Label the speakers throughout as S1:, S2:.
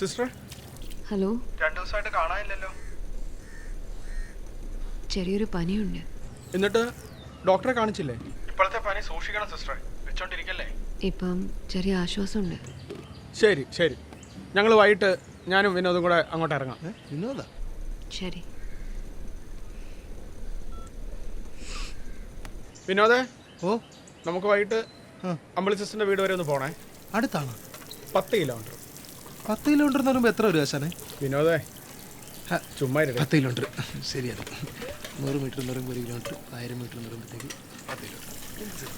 S1: Sister,
S2: hello.
S1: 2 ദിവസമായിട്ട് കാണാനില്ലല്ലോ.
S2: ചെറിയൊരു പനിയുണ്ട്.
S1: എന്നിട്ട് ഡോക്ടറെ കാണിച്ചില്ലേ? ഇപ്പോഴത്തെ പനി സൂക്ഷിക്കണം സിസ്റ്റർ, വെച്ചോണ്ടിരിക്കല്ലേ.
S2: ഇപ്പം ചെറിയ ആശ്വാസമുണ്ട്.
S1: ശരി ശരി, ഞങ്ങൾ വൈകിട്ട് ഞാനും വിനോദും കൂടെ അങ്ങോട്ട് ഇറങ്ങാം.
S3: വിനോദ?
S2: ശരി.
S1: വിനോദേ,
S3: ഓ,
S1: നമുക്ക് വൈകിട്ട് അമ്പിളി സിസ്റ്ററിന്റെ വീട് വരെ ഒന്ന് പോണേ.
S3: അടുത്താണ്?
S1: 10 കിലോമീറ്റർ.
S3: 10 കിലോമീറ്റർ എന്ന് പറയുമ്പോൾ എത്ര വരും ആശാനെ?
S1: വിനോദേ, ചുമ്മാ
S3: 10 കിലോമീറ്റർ ശരിയാണ്. 100 മീറ്റർ എന്ന് പറയുമ്പോൾ 1 കിലോമീറ്റർ, 1000 മീറ്റർ എന്ന് പറയുമ്പോഴത്തേക്ക് 10 കിലോമീറ്റർ.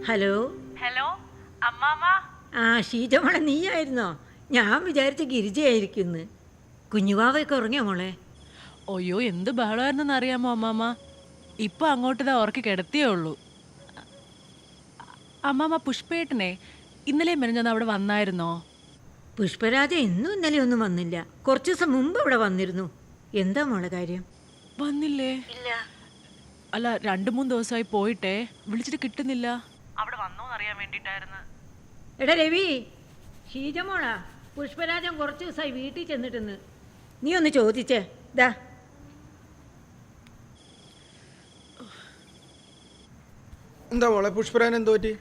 S4: ഹലോ.
S5: ഹലോ അമ്മാമ്മ.
S4: ആ, ഷീജമോളെ നീയായിരുന്നോ? ഞാൻ വിചാരിച്ച ഗിരിജയായിരിക്കുന്നു. കുഞ്ഞുവാവയൊക്കെ ഉറങ്ങിയോ മോളെ?
S5: അയ്യോ, എന്ത് ബഹളമായിരുന്നെന്ന് അറിയാമോ അമ്മാമ്മ? ഇപ്പൊ അങ്ങോട്ട് ഉറക്കി കിടത്തിയേ ഉള്ളൂ. അമ്മാമ്മ, പുഷ്പേട്ടനെ ഇന്നലെ മെനഞ്ഞൊന്ന് അവിടെ വന്നായിരുന്നോ?
S4: പുഷ്പരാജ ഇന്നും ഇന്നലെ ഒന്നും വന്നില്ല. കുറച്ചു ദിവസം മുമ്പ് ഇവിടെ വന്നിരുന്നു. എന്താ മോളെ കാര്യം?
S5: വന്നില്ലേ?
S4: ഇല്ല.
S5: അല്ല, 2-3 ദിവസമായി പോയിട്ടേ, വിളിച്ചിട്ട് കിട്ടുന്നില്ല. അവിടെ വന്നോന്ന് അറിയാൻ വേണ്ടിട്ടായിരുന്നു.
S4: എടാ രവി, ഷീജമോളാ പുഷ്പരാജൻ കുറച്ച് ദിവസമായി വീട്ടിൽ ചെന്നിട്ടെന്ന്. നീ ഒന്ന് ചോദിച്ചേ. ദാ
S1: എന്താ മോളെ, പുഷ്പരാജൻ എന്തോ പറ്റി?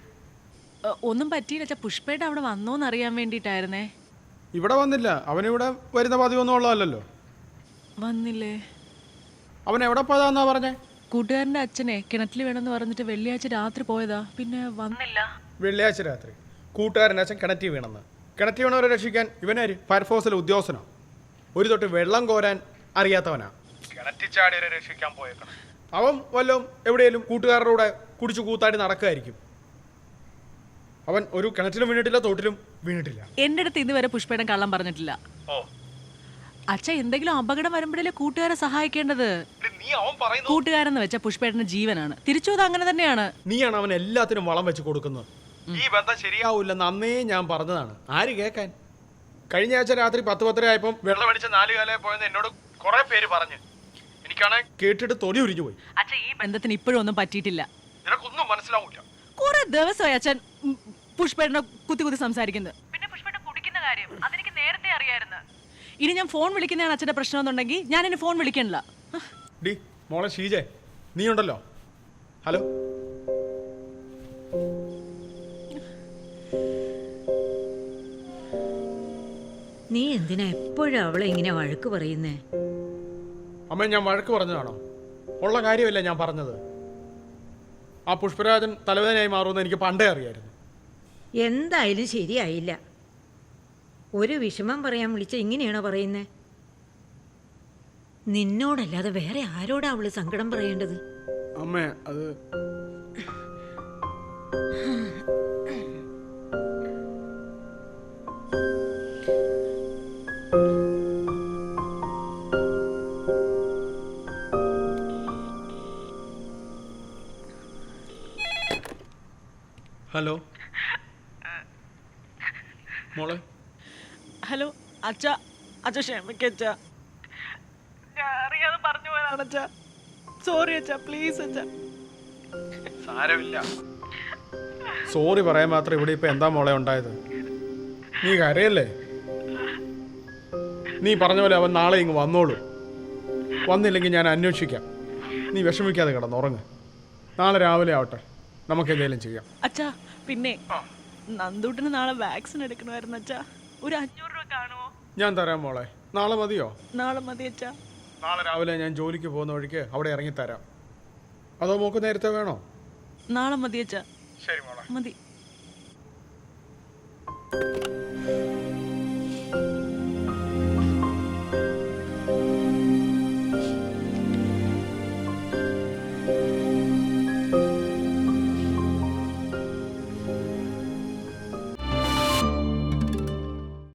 S5: ഒന്നും പറ്റിയില്ല. പുഷ്പേട്ട അവിടെ വന്നോന്ന് അറിയാൻ വേണ്ടിട്ടായിരുന്നേ.
S1: ഇവിടെ വന്നില്ല. അവനിവിടെ വരുന്ന പതിവൊന്നും ഉള്ളതല്ലോ.
S5: വന്നില്ലേ?
S1: അവൻ എവിടെ പോയതാന്നാ പറഞ്ഞേ?
S5: കൂട്ടുകാരൻ്റെ അച്ഛനെ കിണറ്റിൽ വേണമെന്ന് പറഞ്ഞിട്ട് വെള്ളിയാഴ്ച രാത്രി പോയതാ, പിന്നെ വന്നില്ല.
S1: വെള്ളിയാഴ്ച രാത്രി കൂട്ടുകാരൻ അച്ഛൻ കിണറ്റിൽ വീണെന്ന്? കിണറ്റി വീണവരെ രക്ഷിക്കാൻ ഇവനാര് ഫയർഫോഴ്സിലെ ഉദ്യോഗസ്ഥനോ? ഒരു തൊട്ട് വെള്ളം കോരാൻ അറിയാത്തവനാ കിണറ്റിച്ചാടിയവരെ രക്ഷിക്കാൻ പോയേക്കണം. അവൻ വല്ലതും എവിടെയെങ്കിലും കൂട്ടുകാരുടെ കൂടെ കുടിച്ചു കൂത്താടി നടക്കുകയായിരിക്കും. അവൻ ഒരു കിണറ്റിലും വീണിട്ടില്ല, തോട്ടിലും വീണിട്ടില്ല.
S5: എൻ്റെ അടുത്ത് ഇതുവരെ പുഷ്പേട്ടൻ കള്ളം പറഞ്ഞിട്ടില്ല. അച്ഛ എന്തെങ്കിലും അപകടം വരുമ്പോഴല്ലേ കൂട്ടുകാരെ സഹായിക്കേണ്ടത്. കൂട്ടുകാരെന്ന് വെച്ച പുഷ്പേട്ടന്റെ ജീവനാണ്. തിരിച്ചു അത് അങ്ങനെ തന്നെയാണ്.
S1: നീയാണ് അവൻ എല്ലാത്തിനും വളം വെച്ച് കൊടുക്കുന്നത്. ഈ ബന്ധം ശരിയാവൂല്ലെന്ന് അന്നേ ഞാൻ പറഞ്ഞതാണ്. ആര് കേൾക്കാൻ? കഴിഞ്ഞ ആഴ്ച രാത്രി 10-10 ആയപ്പം വെള്ളമടിച്ച് 4 കാലയെ പോയെന്ന് എന്നോട് കുറെ പേര് പറഞ്ഞു. എനിക്കാണെ കേട്ടിട്ട് തൊലി ഉരിഞ്ഞു പോയി.
S5: അച്ഛൻ ഈ ബന്ധത്തിന് ഇപ്പോഴും ഒന്നും പറ്റിയിട്ടില്ല.
S1: നിനക്കൊന്നും മനസ്സിലാവൂല.
S5: കുറെ ദിവസമായി അച്ഛൻ പുഷ്പേട്ടനെ കുത്തി സംസാരിക്കുന്നത്. പിന്നെ പുഷ്പേട്ടൻ കുടിക്കുന്ന കാര്യം അതെനിക്ക് നേരത്തെ അറിയായിരുന്നു. ഇനി ഞാൻ ഫോൺ വിളിക്കുന്നതാണ് അച്ഛന്റെ പ്രശ്നം എന്നുണ്ടെങ്കിൽ ഞാൻ ഇനി ഫോൺ വിളിക്കണില്ല.
S1: ഡി മോളെ ഷീജെ, നീ ഉണ്ടല്ലോ. ഹലോ.
S4: നീ എന്തിനാ എപ്പോഴും അവളെ ഇങ്ങനെ വഴക്ക് പറയുന്നേ?
S1: അമ്മ, ഞാൻ വഴക്ക് പറഞ്ഞതാണോ? ഉള്ള കാര്യമല്ല ഞാൻ പറഞ്ഞത്. ആ പുഷ്പരാജൻ തലവേദനയായി മാറുമെന്ന് എനിക്ക് പണ്ടേ അറിയായിരുന്നു.
S4: എന്തായാലും ശരിയായില്ല. ഒരു വിഷമം പറയാൻ വിളിച്ച ഇങ്ങനെയാണോ പറയുന്നേ? നിന്നോടല്ലാതെ വേറെ ആരോടാ അവള് സങ്കടം പറയേണ്ടത്?
S1: അമ്മേ, അത് ഹലോ മോളെ.
S5: ഹലോ അച്ഛ. അച്ഛ ക്ഷമിക്കച്ച, ഞാൻ അറിയാതെ പറഞ്ഞു പോയതാണ് അച്ഛ. സോറി അച്ഛ, പ്ലീസ് അച്ഛ.
S1: സാരമില്ല. സോറി പറയാൻ മാത്രം ഇവിടെ ഇപ്പൊ എന്താ മോളെ ഉണ്ടായത്? നീ കരയല്ലേ? നീ പറഞ്ഞ പോലെ അവൻ നാളെ ഇങ്ങ് വന്നോളൂ. വന്നില്ലെങ്കിൽ ഞാൻ അന്വേഷിക്കാം. നീ വിഷമിക്കാതെ കിടന്നുറങ്ങ്. നാളെ രാവിലെ ആവട്ടെ, നമുക്ക് എന്തെങ്കിലും ചെയ്യാം.
S5: അച്ഛാ, പിന്നെ നന്ദൂട്ടിന് നാളെ വാക്സിൻ എടുക്കണമായിരുന്നു അച്ഛാ. ഒരു 500 രൂപ കാണുമോ?
S1: ഞാൻ തരാം മോളെ. നാളെ മതിയോ?
S5: നാളെ മതി അച്ഛാ.
S1: നാളെ രാവിലെ ഞാൻ ജോലിക്ക് പോകുന്ന വഴിക്ക് അവിടെ ഇറങ്ങിത്തരാം. അതോ മോക്ക് നേരത്തെ വേണോ?
S5: നാളെ മതി അച്ഛാ.
S1: ശരി മോളെ.
S5: മതി.